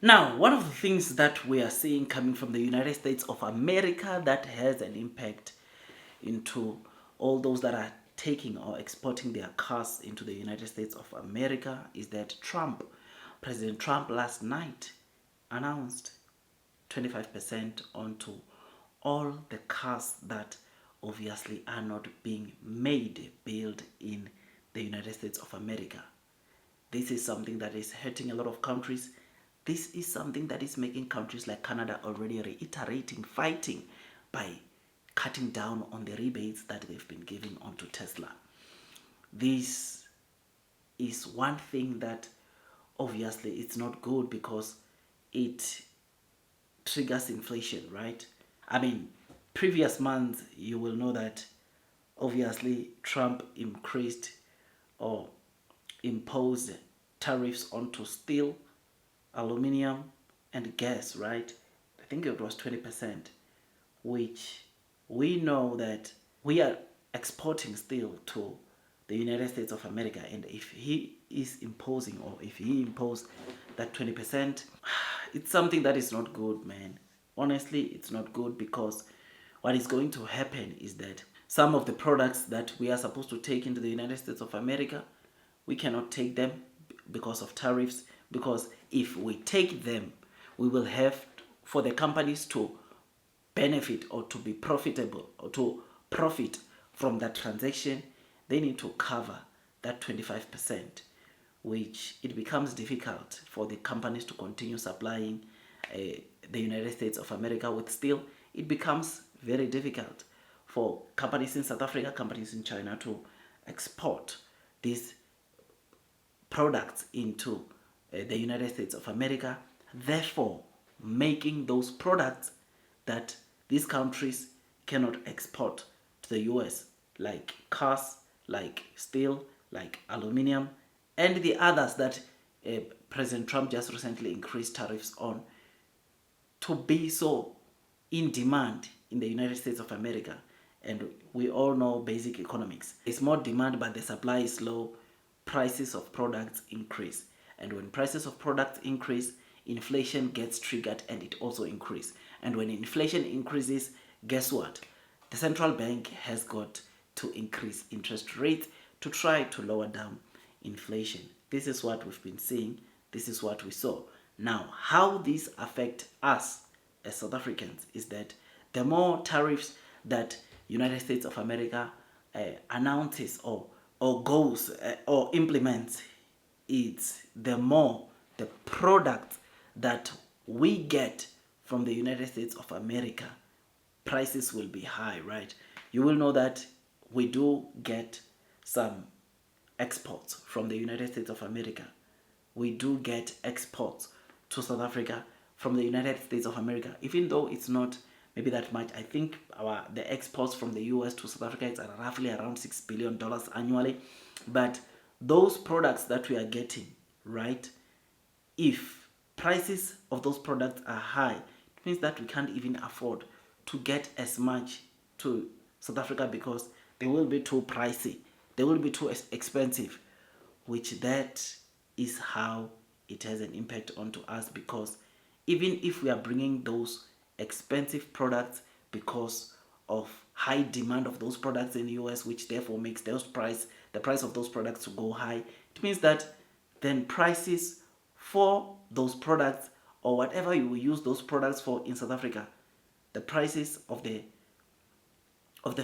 Now, one of the things that we are seeing coming from the United States of America that has an impact into all those that are taking or exporting their cars into the United States of America is that President Trump last night announced 25% onto all the cars that obviously are not being built in the United States of America. This is something that is hurting a lot of countries. This is something that is making countries like Canada already reiterating, fighting by cutting down on the rebates that they've been giving onto Tesla. This is one thing that obviously it's not good because it triggers inflation, right? I mean, previous months you will know that obviously Trump increased or imposed tariffs onto steel, aluminum, and gas, right? I think it was 20%, which we know that we are exporting steel to the United States of America, and if he is imposing or if he imposed that 20%, it's something that is not good, man. Honestly, it's not good because what is going to happen is that some of the products that we are supposed to take into the United States of America, we cannot take them because of tariffs. Because if we take them, we will have for the companies to benefit or to be profitable or to profit from that transaction, they need to cover that 25%, which it becomes difficult for the companies to continue supplying the United States of America with steel. It becomes very difficult for companies in South Africa, companies in China to export these products into the United States of America, therefore making those products that these countries cannot export to the US, like cars, like steel, like aluminum, and the others that President Trump just recently increased tariffs on, to be so in demand in the United States of America. And we all know basic economics. It's more demand, but the supply is low. Prices of products increase. And when prices of products increase, inflation gets triggered and it also increases. And when inflation increases, guess what? The central bank has got to increase interest rates to try to lower down inflation. This is what we've been seeing. This is what we saw. Now, how this affects us as South Africans is that the more tariffs that United States of America announces or goes or implements, it's the more the product that we get from the United States of America, prices will be high, right? You will know that we do get some exports from the United States of America. We do get exports to South Africa from the United States of America, even though it's not maybe that much. I think the exports from the US to South Africa is roughly around $6 billion annually. But those products that we are getting, right, if prices of those products are high, it means that we can't even afford to get as much to South Africa because they will be too pricey. They will be too expensive, which that is how it has an impact onto us, because even if we are bringing those expensive products because of high demand of those products in the US, which therefore makes the price of those products to go high, it means that then prices for those products or whatever you will use those products for in South Africa, the prices of the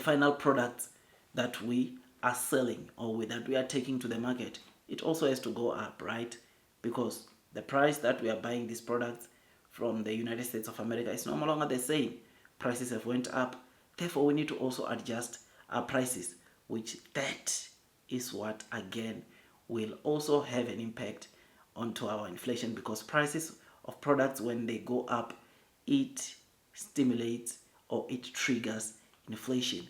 final products that we are selling or that we are taking to the market, it also has to go up, right? Because the price that we are buying these products from the United States of America is no longer the same. Prices have went up. Therefore, we need to also adjust our prices, which that is what, again, will also have an impact onto our inflation, because prices of products, when they go up, it stimulates or it triggers inflation,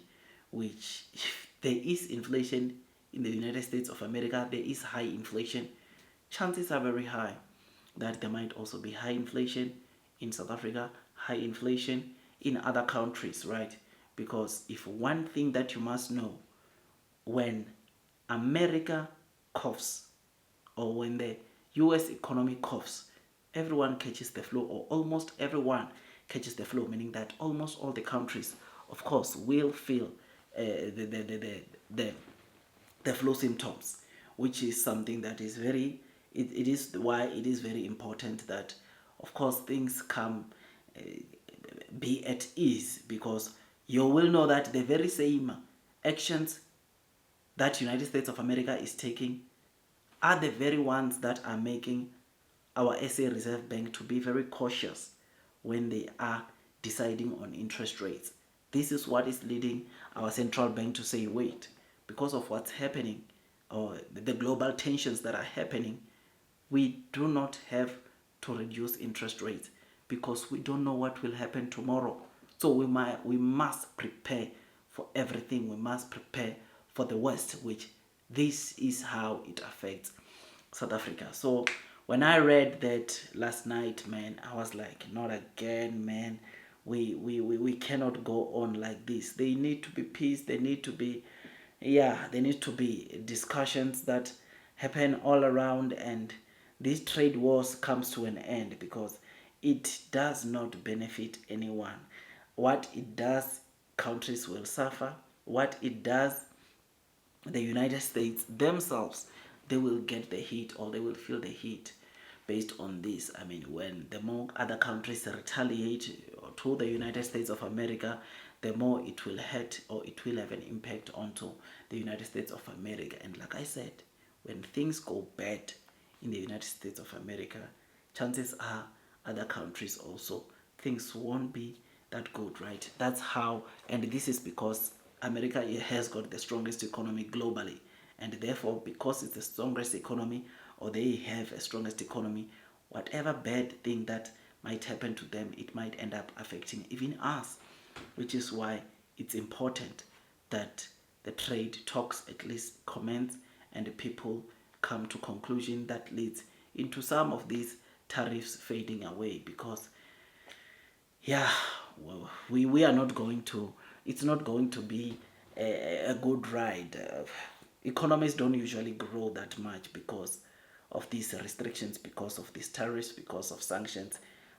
which if there is inflation in the United States of America, there is high inflation, chances are very high that there might also be high inflation in South Africa, high inflation in other countries, right? Because if one thing that you must know, when America coughs or when the US economy coughs, everyone catches the flu, or almost everyone catches the flu, meaning that almost all the countries, of course, will feel the the flu symptoms, which is something that is very, it is why it is very important that, of course, things come, be at ease, because you will know that the very same actions that United States of America is taking are the very ones that are making our SA Reserve Bank to be very cautious when they are deciding on interest rates. This is what is leading our central bank to say, wait, because of what's happening, or the global tensions that are happening, we do not have to reduce interest rates because we don't know what will happen tomorrow. So we must prepare for everything. We must prepare for the worst, which this is how it affects South Africa. So when I read that last night, man, I was like, not again, man. We cannot go on like this. They need to be peace. They need to be, yeah, there need to be discussions that happen all around, and this trade wars comes to an end, because it does not benefit anyone. What it does, countries will suffer. What it does, the United States themselves, they will get the heat, or they will feel the heat based on this. I mean, when the more other countries retaliate to the United States of America, the more it will hurt, or it will have an impact onto the United States of America. And like I said, when things go bad in the United States of America, chances are other countries also, things won't be that good, right? That's how, and this is because America has got the strongest economy globally, and therefore, because it's the strongest economy, or they have a strongest economy, whatever bad thing that might happen to them, it might end up affecting even us, which is why it's important that the trade talks at least commence, and the people come to conclusion that leads into some of these tariffs fading away. Because, yeah, well, we are not going to, it's not going to be a good ride. Economies don't usually grow that much because of these restrictions, because of these tariffs, because of sanctions,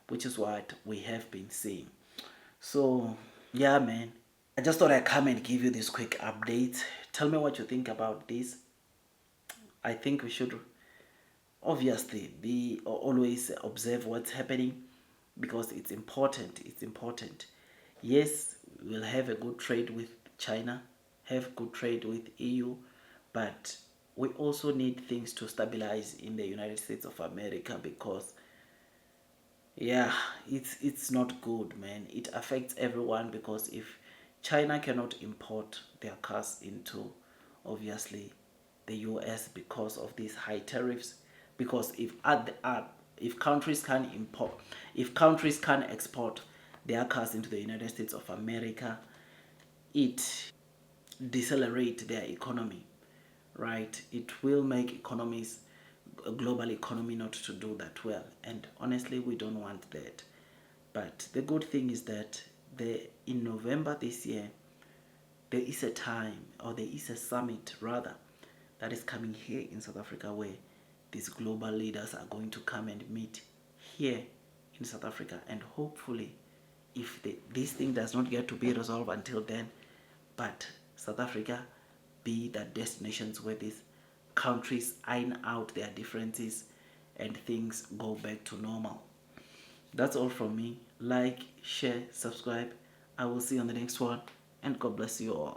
which is what we have been seeing. So, yeah, man, I just thought I'd come and give you this quick update. Tell me what you think about this. I think we should obviously be, always observe what's happening, because it's important. It's important. Yes, we'll have a good trade with China, have good trade with EU, but we also need things to stabilize in the United States of America, because, yeah, it's not good, man. It affects everyone, because if China cannot import their cars into, obviously, the US because of these high tariffs, because if countries can import, if countries can export their cars into the United States of America, it decelerate their economy, right? It will make economies, a global economy, not to do that well, and honestly, we don't want that. But the good thing is that in November this year, there is a time, or there is a summit rather, that is coming here in South Africa, where these global leaders are going to come and meet here in South Africa. And hopefully, if this thing does not get to be resolved until then, but South Africa be that destinations where these countries iron out their differences and things go back to normal. That's all from me. Like, share, subscribe. I will see you on the next one, and God bless you all.